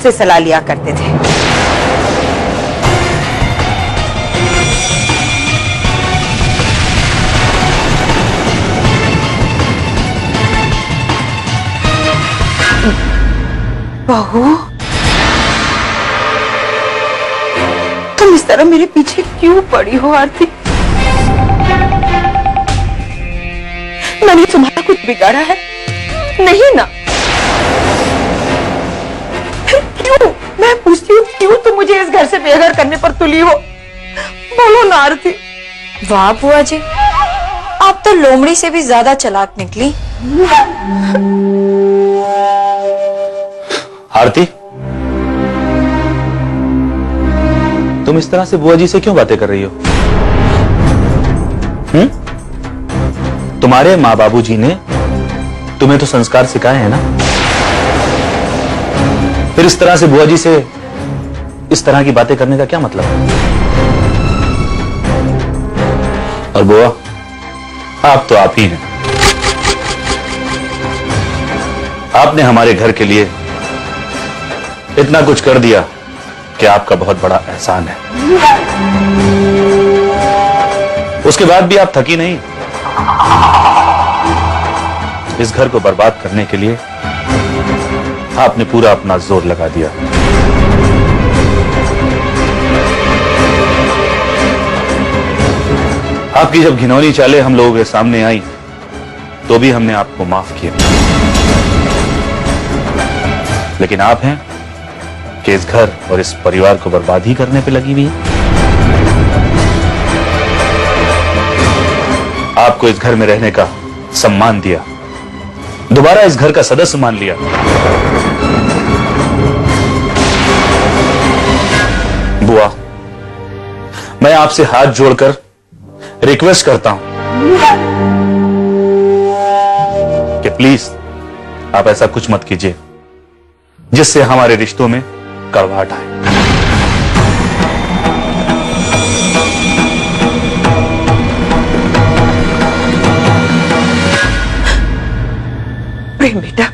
मुझसे सलाह लिया करते थे। बहू, तुम इस तरह मेरे पीछे क्यों पड़ी हो आरती? मैंने तुम्हारा कुछ बिगाड़ा है? नहीं ना? फिर क्यों? मैं पूछती हूँ, क्यों तुम मुझे इस घर से बेघर करने पर तुली हो? बोलो ना आरती। वाह बुआ जी, आप तो लोमड़ी से भी ज्यादा चालाक निकली। आरती, तुम इस तरह से बुआ जी से क्यों बातें कर रही हो? तुम्हारे माँ बाबू जी ने तुम्हें तो संस्कार सिखाए हैं ना, फिर इस तरह से बुआ जी से इस तरह की बातें करने का क्या मतलब है? और बुआ, आप तो आप ही हैं। आपने हमारे घर के लिए इतना कुछ कर दिया कि आपका बहुत बड़ा एहसान है। उसके बाद भी आप थकी नहीं। इस घर को बर्बाद करने के लिए आपने पूरा अपना जोर लगा दिया। आपकी जब घिनौनी चालें हम लोगों के सामने आई तो भी हमने आपको माफ किया, लेकिन आप हैं कि इस घर और इस परिवार को बर्बाद ही करने पे लगी हुई है। आपको इस घर में रहने का सम्मान दिया, दोबारा इस घर का सदस्य मान लिया। बुआ, मैं आपसे हाथ जोड़कर रिक्वेस्ट करता हूं कि प्लीज आप ऐसा कुछ मत कीजिए जिससे हमारे रिश्तों में कड़वाहट आए। प्रेम बेटा,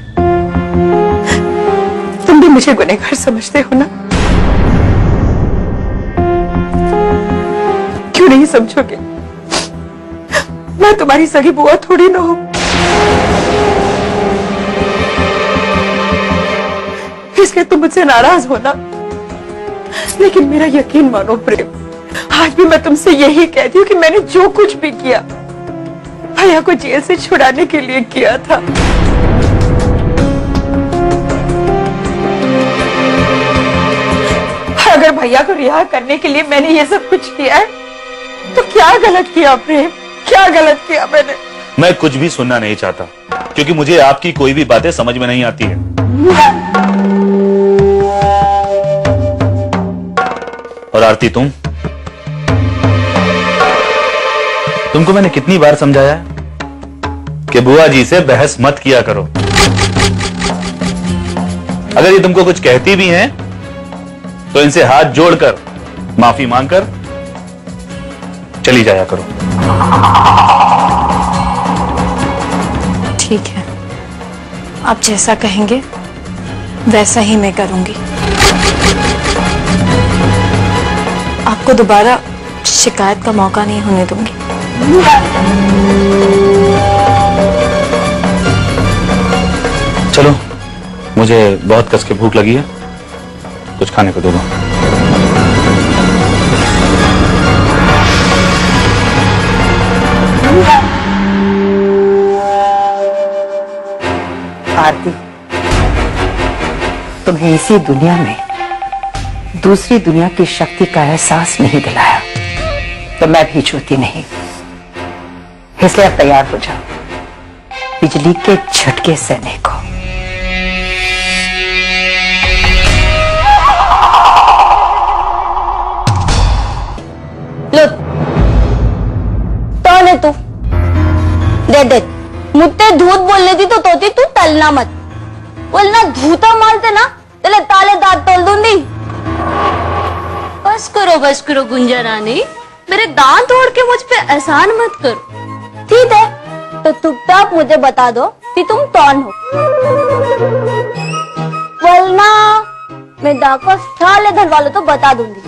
तुम भी मुझे गुनहगार समझते हो ना? क्यों नहीं समझोगे? मैं तुम्हारी सगी बुआ थोड़ी ना हूं। इसलिए तुम मुझसे नाराज हो ना, लेकिन मेरा यकीन मानो प्रेम, आज भी मैं तुमसे यही कहती हूँ कि मैंने जो कुछ भी किया भैया को जेल से छुड़ाने के लिए किया था। अगर भैया को रिहा करने के लिए मैंने ये सब कुछ किया है तो क्या गलत किया प्रेम? क्या गलत किया मैंने? मैं कुछ भी सुनना नहीं चाहता, क्योंकि मुझे आपकी कोई भी बातें समझ में नहीं आती है। और आरती, तुमको मैंने कितनी बार समझाया है कि बुआ जी से बहस मत किया करो। अगर ये तुमको कुछ कहती भी हैं तो इनसे हाथ जोड़कर माफी मांगकर चली जाया करो। ठीक है, आप जैसा कहेंगे वैसा ही मैं करूंगी। आपको दोबारा शिकायत का मौका नहीं होने दूंगी। चलो, मुझे बहुत कस के भूख लगी है, कुछ खाने को दो। आरती, तुम्हें इसी दुनिया में दूसरी दुनिया की शक्ति का एहसास नहीं दिलाया तो मैं भी छूती नहीं। इसलिए अब तैयार हो जाओ बिजली के झटके सहने को। कौन है तू? दे मुझे धूत बोलने थी तो तोती तू तलना मत बोलना। धूता मारते ना तेरे ताले दांत तोड़ दूंगी। बस करो गुंजा रानी, मेरे दांत तोड़ के मुझ पे एहसान मत करो। ठीक है, तो चुपचाप मुझे बता दो कि तुम कौन हो, वरना मैं डाका साले घर वालों तो बता दूंगी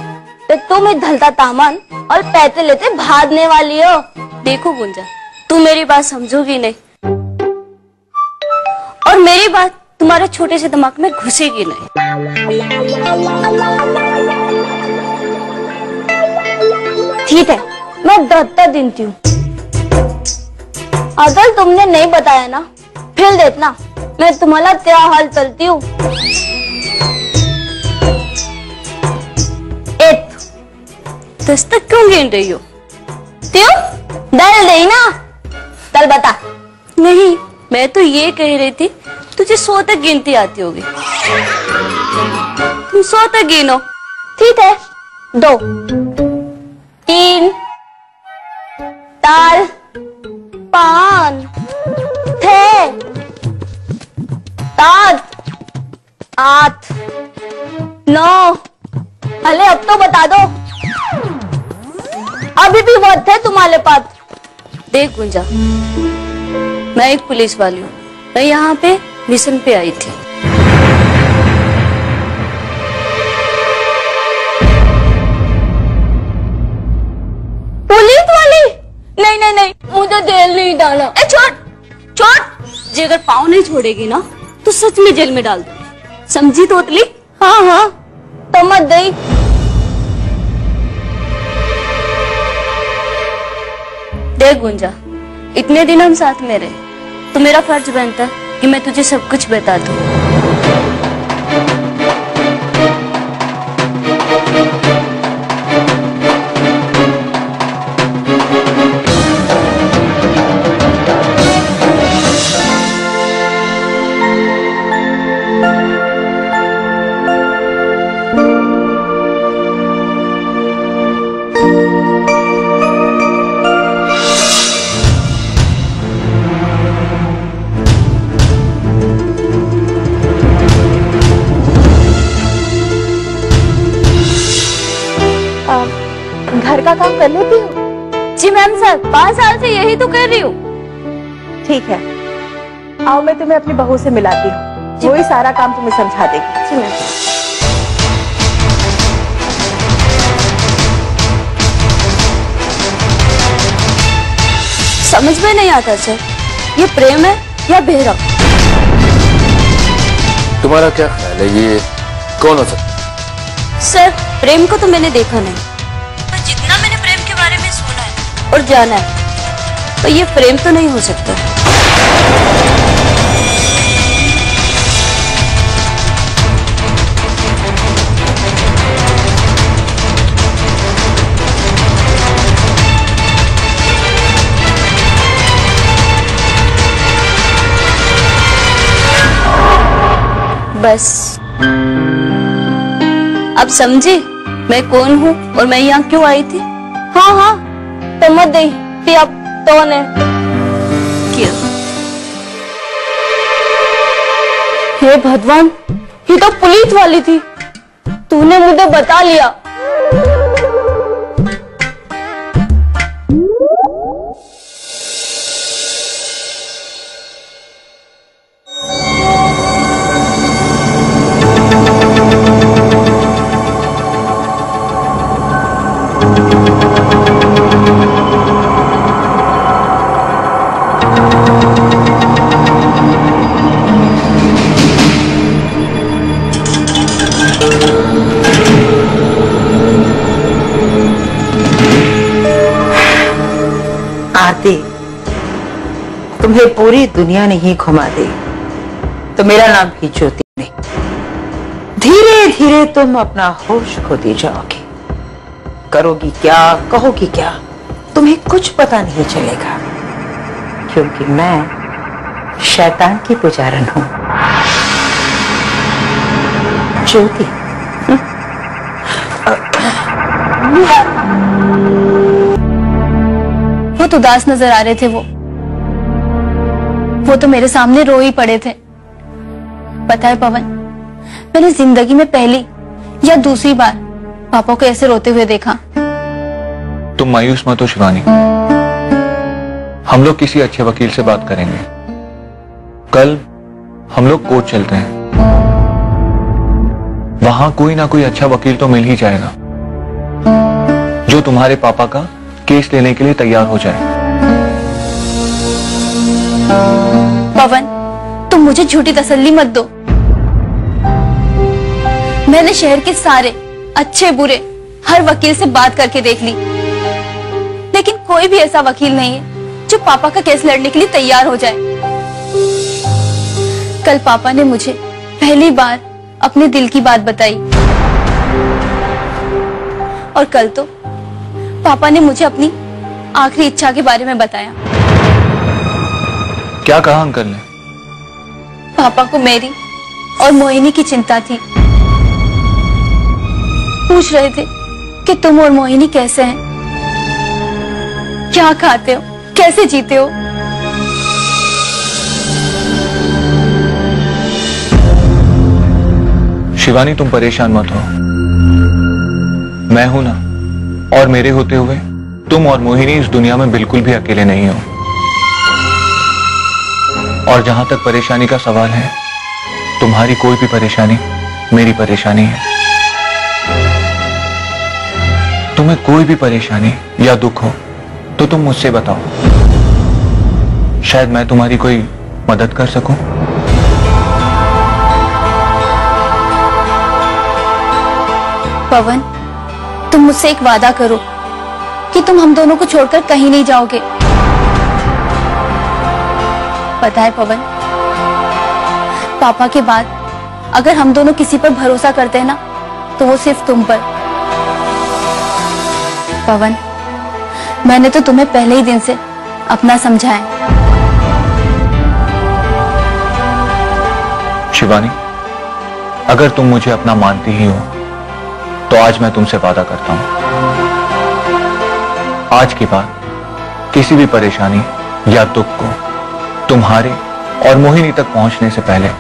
कि तुम इस ढलता तामन और पैसे लेते भागने वाली हो। देखो गुंजा, तू मेरी बात समझोगी नहीं और मेरी बात तुम्हारे छोटे से दिमाग में घुसेगी नहीं। ठीक है, मैं दत्ता देती हूँ। अगर तुमने नहीं बताया ना, फिर देखना मैं तुम्हारा क्या हाल चलती हूँ। दस्तक क्यों गिन रही हो? क्यों डर गई ना? चल बता। नहीं, मैं तो ये कह रही थी तुझे 100 तक गिनती आती होगी। तुम 100 तक गिनो। ठीक है, 2 3 4 5 6 7 8 9। अरे अब तो बता दो, अभी भी बहुत है तुम्हारे पास। देख गुंजा, मैं एक पुलिस वाली हूँ। मैं यहाँ पे मिशन पे आई थी। पुलिस वाली? नहीं नहीं नहीं, मुझे जेल नहीं डालना। छोड़ छोड़, जे अगर पाँव नहीं छोड़ेगी ना तो सच में जेल में डाल दूंगी, समझी तोतली? हाँ हाँ, तो मत गई। देख गुंजा, इतने दिन हम साथ में रहे तो मेरा फर्ज बनता है कि मैं तुझे सब कुछ बता दूं। घर का काम कर लेती हूँ? जी मैम सर, 5 साल से यही तो कर रही हूँ। ठीक है, आओ मैं तुम्हें अपनी बहू से मिलाती हूँ, वही सारा काम तुम्हें समझा देगी। जी मैम। समझ में नहीं आता सर, ये प्रेम है या बेहरा? तुम्हारा क्या ख्याल है, ये कौन हो सकता? सर प्रेम को तो मैंने देखा नहीं, पर जितना मैंने प्रेम के बारे में सुना है और जाना है, तो ये प्रेम तो नहीं हो सकता। बस अब समझी मैं कौन हूँ और मैं यहाँ क्यों आई थी? हाँ हाँ, तो मत दे कि अब कौन है क्या? हे भगवान, ये तो पुलिस वाली थी, तूने मुझे बता लिया। आरती, तुम्हें पूरी दुनिया ने ही घुमा दी तो मेरा नाम भी ज्योति नहीं। धीरे धीरे तुम अपना होश खोती जाओगी, करोगी क्या, कहोगी क्या, तुम्हें कुछ पता नहीं चलेगा, क्योंकि मैं शैतान की पुजारन हूं, ज्योति। बहुत उदास नजर आ रहे थे वो तो मेरे सामने रो ही पड़े थे। पता है पवन, मैंने जिंदगी में पहली या दूसरी बार पापा को ऐसे रोते हुए देखा। तुम मायूस मत हो शिवानी, हम लोग किसी अच्छे वकील से बात करेंगे। कल हम लोग कोर्ट चलते हैं, वहां कोई ना कोई अच्छा वकील तो मिल ही जाएगा जो तुम्हारे पापा का केस लेने के लिए तैयार हो जाए। पवन, तुम मुझे झूठी तसल्ली मत दो। मैंने शहर के सारे अच्छे बुरे हर वकील से बात करके देख ली, लेकिन कोई भी ऐसा वकील नहीं है जो पापा का केस लड़ने के लिए तैयार हो जाए। कल पापा ने मुझे पहली बार अपने दिल की बात बताई, और कल तो पापा ने मुझे अपनी आखिरी इच्छा के बारे में बताया। क्या कहा अंकल ने? पापा को मेरी और मोहिनी की चिंता थी। पूछ रहे थे कि तुम और मोहिनी कैसे हैं, क्या खाते हो, कैसे जीते हो। शिवानी, तुम परेशान मत हो, मैं हूं ना, और मेरे होते हुए तुम और मोहिनी इस दुनिया में बिल्कुल भी अकेले नहीं हो। और जहां तक परेशानी का सवाल है, तुम्हारी कोई भी परेशानी मेरी परेशानी है। तुम्हें कोई भी परेशानी या दुख हो तो तुम मुझसे बताओ, शायद मैं तुम्हारी कोई मदद कर सकूं। पवन, तुम मुझसे एक वादा करो कि तुम हम दोनों को छोड़कर कहीं नहीं जाओगे। पता है पवन, पापा के बाद अगर हम दोनों किसी पर भरोसा करते हैं ना, तो वो सिर्फ तुम पर। पवन, मैंने तो तुम्हें पहले ही दिन से अपना समझा है। शिवानी, अगर तुम मुझे अपना मानती ही हो तो आज मैं तुमसे वादा करता हूं, आज के बाद किसी भी परेशानी या दुख को तुम्हारे और मोहिनी तक पहुंचने से पहले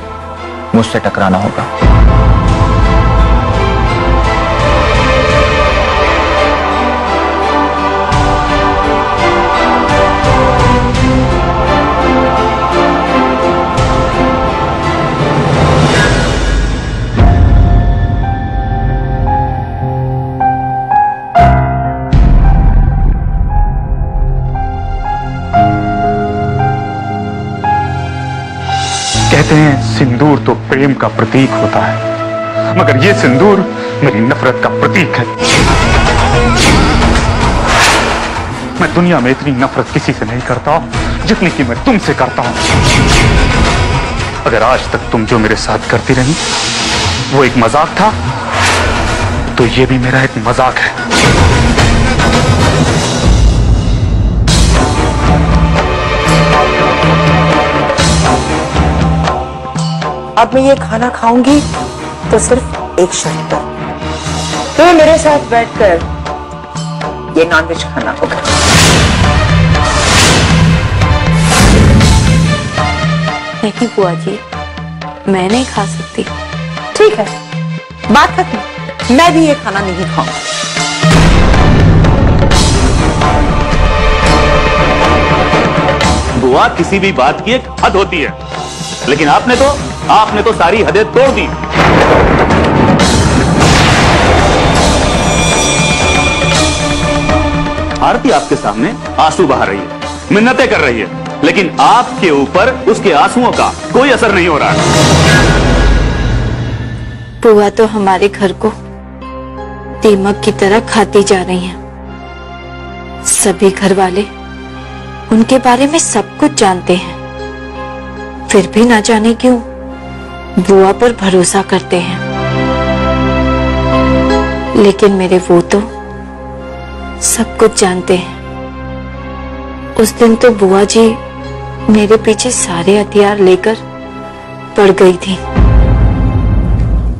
मुझसे टकराना होगा। कहते हैं सिंदूर तो प्रेम का प्रतीक होता है, मगर ये सिंदूर मेरी नफरत का प्रतीक है। मैं दुनिया में इतनी नफरत किसी से नहीं करता जितनी कि मैं तुमसे करता हूं। अगर आज तक तुम जो मेरे साथ करती रही वो एक मजाक था, तो ये भी मेरा एक मजाक है। अब मैं ये खाना खाऊंगी तो सिर्फ एक शर्त पर, तुम्हें मेरे साथ बैठकर ये नॉनवेज खाना होगा। नहीं बुआ जी, मैं नहीं खा सकती। ठीक है, बात खत्म। मैं भी ये खाना नहीं खाऊंगी। बुआ, किसी भी बात की एक हद होती है, लेकिन आपने तो सारी हदें तोड़ दी। आरती आपके सामने आंसू बहा रही है, मिन्नतें कर रही है, लेकिन आपके ऊपर उसके आंसुओं का कोई असर नहीं हो रहा है। बुआ तो हमारे घर को दीमक की तरह खाती जा रही हैं। सभी घर वाले उनके बारे में सब कुछ जानते हैं, फिर भी ना जाने क्यों बुआ पर भरोसा करते हैं। लेकिन मेरे वो तो सब कुछ जानते हैं। उस दिन तो बुआ जी मेरे पीछे सारे हथियार लेकर पड़ गई थी,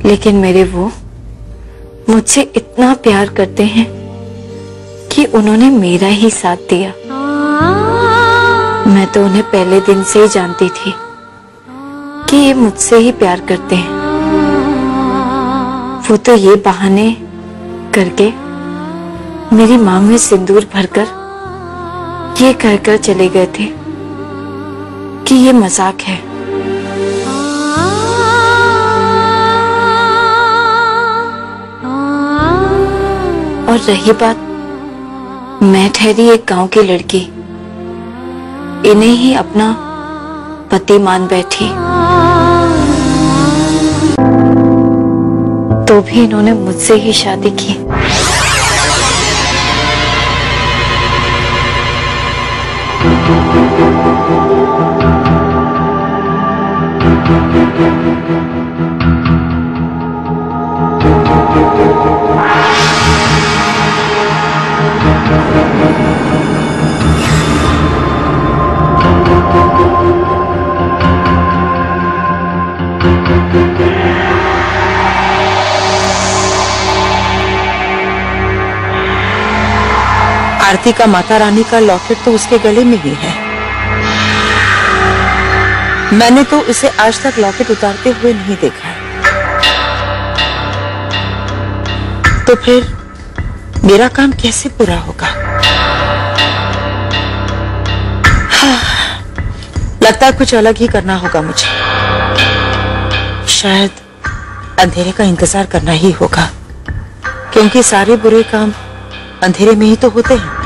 लेकिन मेरे वो मुझसे इतना प्यार करते हैं कि उन्होंने मेरा ही साथ दिया। मैं तो उन्हें पहले दिन से ही जानती थी कि ये मुझसे ही प्यार करते हैं। वो तो ये बहाने करके मेरी मांग में सिंदूर भरकर ये कहकर चले गए थे कि ये मजाक है। और रही बात, मैं ठहरी एक गांव की लड़की, इन्हें ही अपना पति मान बैठी, तो भी इन्होंने मुझसे ही शादी की। आरती का माता रानी का लॉकेट तो उसके गले में ही है। मैंने तो उसे आज तक लॉकेट उतारते हुए नहीं देखा। तो फिर मेरा काम कैसे पूरा होगा? हाँ, लगता है कुछ अलग ही करना होगा मुझे। शायद अंधेरे का इंतजार करना ही होगा, क्योंकि सारे बुरे काम अंधेरे में ही तो होते हैं।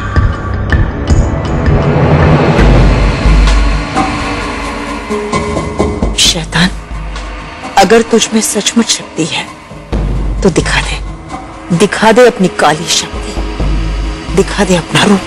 शैतान, अगर तुझ में सचमुच शक्ति है तो दिखा दे अपनी काली शक्ति, दिखा दे अपना रूप।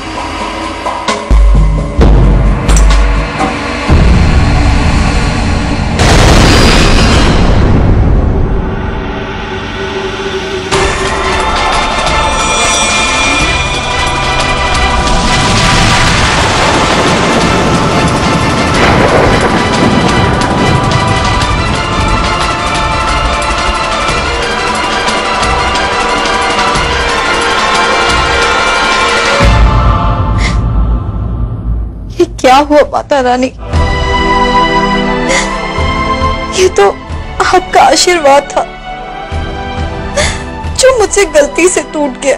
क्या हुआ माता रानी? ये तो आपका आशीर्वाद था जो मुझसे गलती से टूट गया।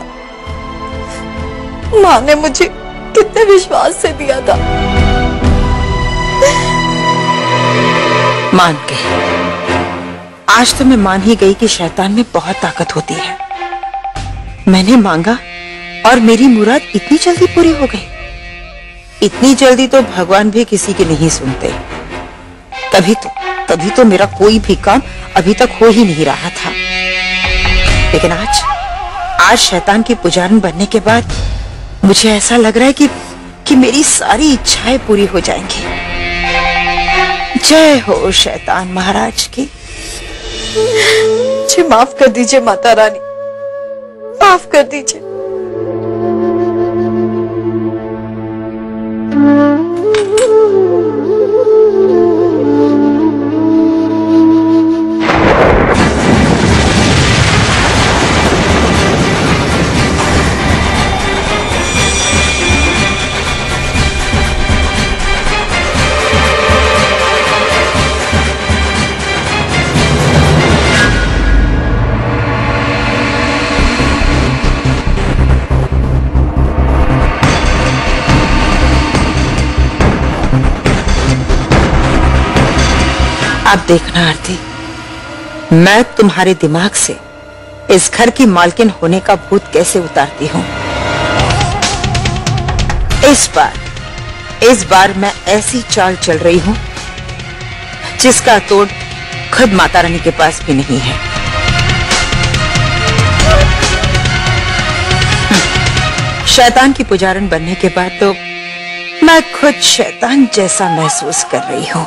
माँ ने मुझे कितने विश्वास से दिया था। मान गई। आज तो मैं मान ही गई कि शैतान में बहुत ताकत होती है। मैंने मांगा और मेरी मुराद इतनी जल्दी पूरी हो गई। इतनी जल्दी तो भगवान भी किसी की नहीं सुनते। तभी तो मेरा कोई भी काम अभी तक हो ही नहीं रहा था। लेकिन आज शैतान की पुजारन बनने के बाद मुझे ऐसा लग रहा है कि मेरी सारी इच्छाएं पूरी हो जाएंगी। जय हो शैतान महाराज की। मुझे माफ कर दीजिए माता रानी, माफ कर दीजिए। अब देखना आरती, मैं तुम्हारे दिमाग से इस घर की मालकिन होने का भूत कैसे उतारती हूँ। इस बार मैं ऐसी चाल चल रही हूँ जिसका तोड़ खुद माता रानी के पास भी नहीं है। शैतान की पुजारन बनने के बाद तो मैं खुद शैतान जैसा महसूस कर रही हूँ।